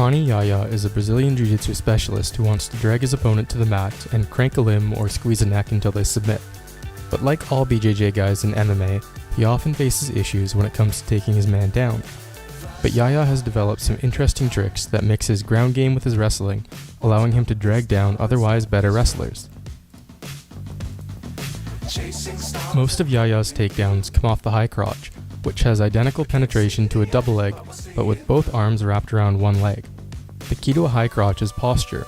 Rani Yahya is a Brazilian Jiu-Jitsu specialist who wants to drag his opponent to the mat and crank a limb or squeeze a neck until they submit. But like all BJJ guys in MMA, he often faces issues when it comes to taking his man down. But Yahya has developed some interesting tricks that mix his ground game with his wrestling, allowing him to drag down otherwise better wrestlers. Most of Yahya's takedowns come off the high crotch, which has identical penetration to a double leg, but with both arms wrapped around one leg. The key to a high crotch is posture.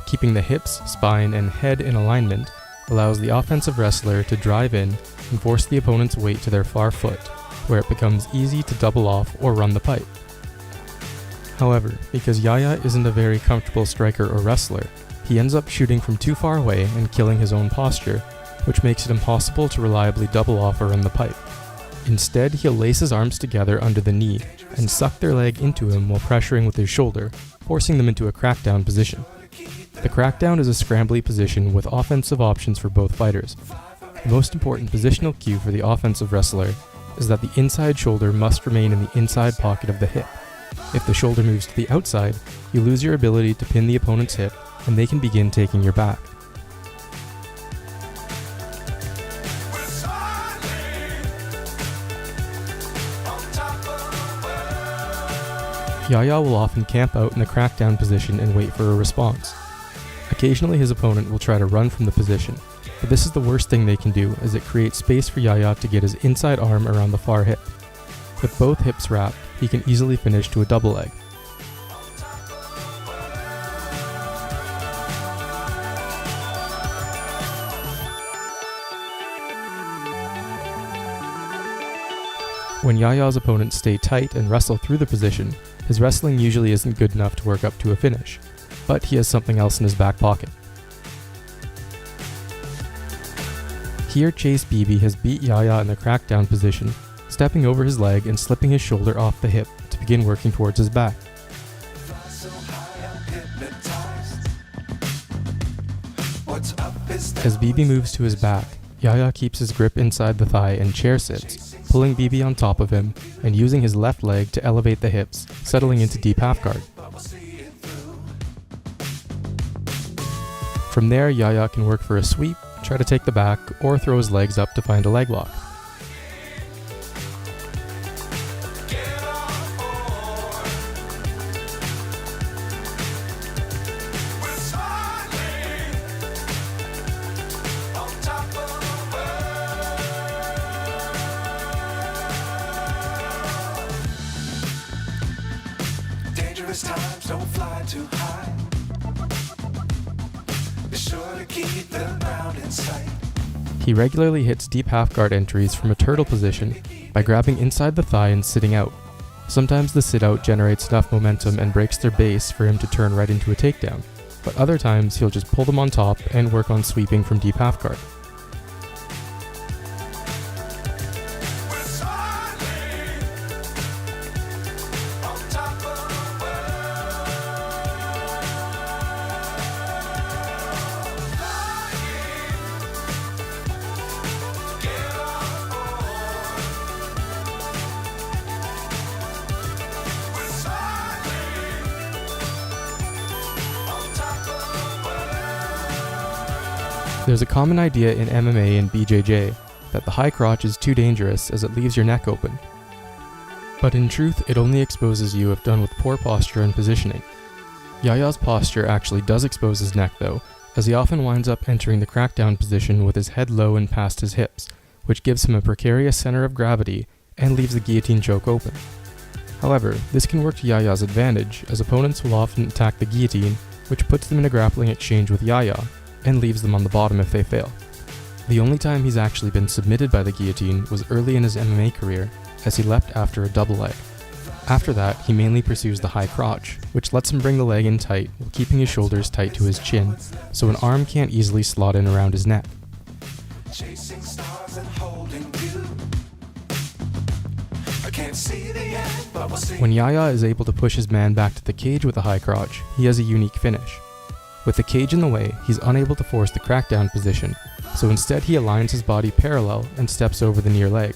Keeping the hips, spine, and head in alignment allows the offensive wrestler to drive in and force the opponent's weight to their far foot, where it becomes easy to double off or run the pipe. However, because Yahya isn't a very comfortable striker or wrestler, he ends up shooting from too far away and killing his own posture, which makes it impossible to reliably double off or run the pipe. Instead, he'll lace his arms together under the knee and suck their leg into him while pressuring with his shoulder, forcing them into a crackdown position. The crackdown is a scrambly position with offensive options for both fighters. The most important positional cue for the offensive wrestler is that the inside shoulder must remain in the inside pocket of the hip. If the shoulder moves to the outside, you lose your ability to pin the opponent's hip and they can begin taking your back. Yahya will often camp out in the crackdown position and wait for a response. Occasionally his opponent will try to run from the position, but this is the worst thing they can do as it creates space for Yahya to get his inside arm around the far hip. With both hips wrapped, he can easily finish to a double leg. When Yahya's opponents stay tight and wrestle through the position, his wrestling usually isn't good enough to work up to a finish, but he has something else in his back pocket. Here Chase Beebe has beat Yahya in the crackdown position, stepping over his leg and slipping his shoulder off the hip to begin working towards his back. As Beebe moves to his back, Yahya keeps his grip inside the thigh and chair sits, pulling Beebe on top of him and using his left leg to elevate the hips, settling into deep half guard. From there, Yahya can work for a sweep, try to take the back, or throw his legs up to find a leg lock. Times don't fly too high. Be sure to keep the ground in sight. He regularly hits deep half guard entries from a turtle position by grabbing inside the thigh and sitting out. Sometimes the sit out generates enough momentum and breaks their base for him to turn right into a takedown, but other times he'll just pull them on top and work on sweeping from deep half guard. There's a common idea in MMA and BJJ that the high crotch is too dangerous as it leaves your neck open. But in truth, it only exposes you if done with poor posture and positioning. Yahya's posture actually does expose his neck though, as he often winds up entering the crackdown position with his head low and past his hips, which gives him a precarious center of gravity and leaves the guillotine choke open. However, this can work to Yahya's advantage, as opponents will often attack the guillotine, which puts them in a grappling exchange with Yahya, and leaves them on the bottom if they fail. The only time he's actually been submitted by the guillotine was early in his MMA career, as he leapt after a double leg. After that, he mainly pursues the high crotch, which lets him bring the leg in tight while keeping his shoulders tight to his chin, so an arm can't easily slot in around his neck. Chasing stars and holding you. I can't see the end, but we'll see. When Yahya is able to push his man back to the cage with a high crotch, he has a unique finish. With the cage in the way, he's unable to force the crackdown position, so instead he aligns his body parallel and steps over the near leg.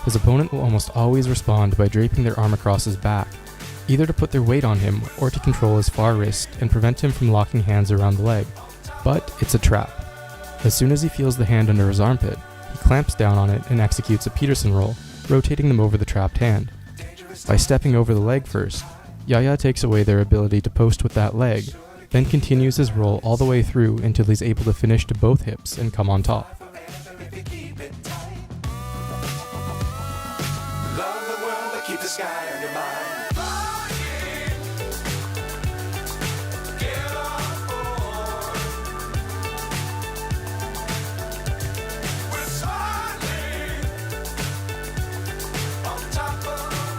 His opponent will almost always respond by draping their arm across his back, either to put their weight on him or to control his far wrist and prevent him from locking hands around the leg. But it's a trap. As soon as he feels the hand under his armpit, he clamps down on it and executes a Peterson roll, rotating them over the trapped hand. By stepping over the leg first, Yahya takes away their ability to post with that leg, then continues his roll all the way through until he's able to finish to both hips and come on top. Love the world, but keep the sky on your mind. Get on board. We're smiling on top of the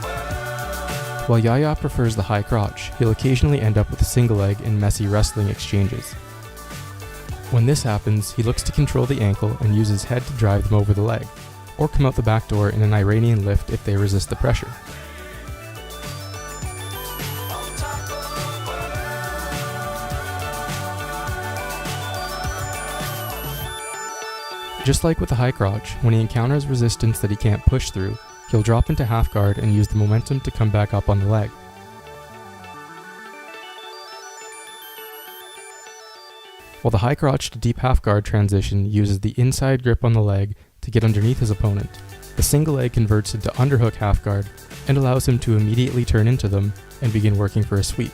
world. While Yahya prefers the high crotch, he'll occasionally end up with a single leg in messy wrestling exchanges. When this happens, he looks to control the ankle and use his head to drive them over the leg, or come out the back door in an Iranian lift if they resist the pressure. Just like with the high crotch, when he encounters resistance that he can't push through, he'll drop into half guard and use the momentum to come back up on the leg. While the high crotch to deep half guard transition uses the inside grip on the leg to get underneath his opponent, the single leg converts into underhook half guard and allows him to immediately turn into them and begin working for a sweep.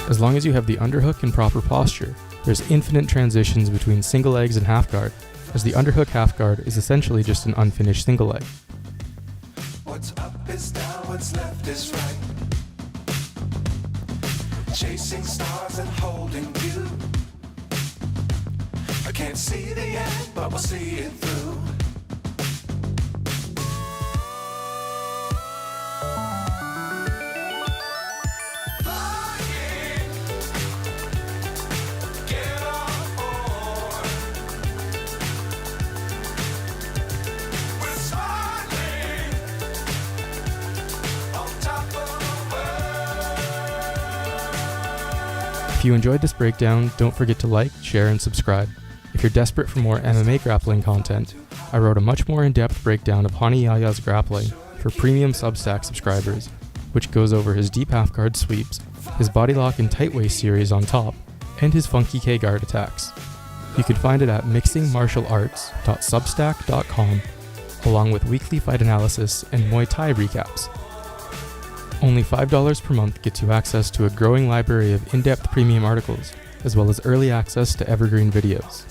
As long as you have the underhook in proper posture, there's infinite transitions between single legs and half guard, as the underhook half guard is essentially just an unfinished single leg. What's up is down, what's left is right. Chasing stars and holding you. I can't see the end, but we'll see it through. Flying, get on board. We're smiling on top of the world. If you enjoyed this breakdown, don't forget to like, share, and subscribe. If you're desperate for more MMA grappling content, I wrote a much more in-depth breakdown of Rani Yahya's grappling for premium Substack subscribers, which goes over his deep half guard sweeps, his body lock and tight waist series on top, and his funky K-guard attacks. You can find it at mixingmartialarts.substack.com, along with weekly fight analysis and Muay Thai recaps. Only $5 per month gets you access to a growing library of in-depth premium articles, as well as early access to evergreen videos.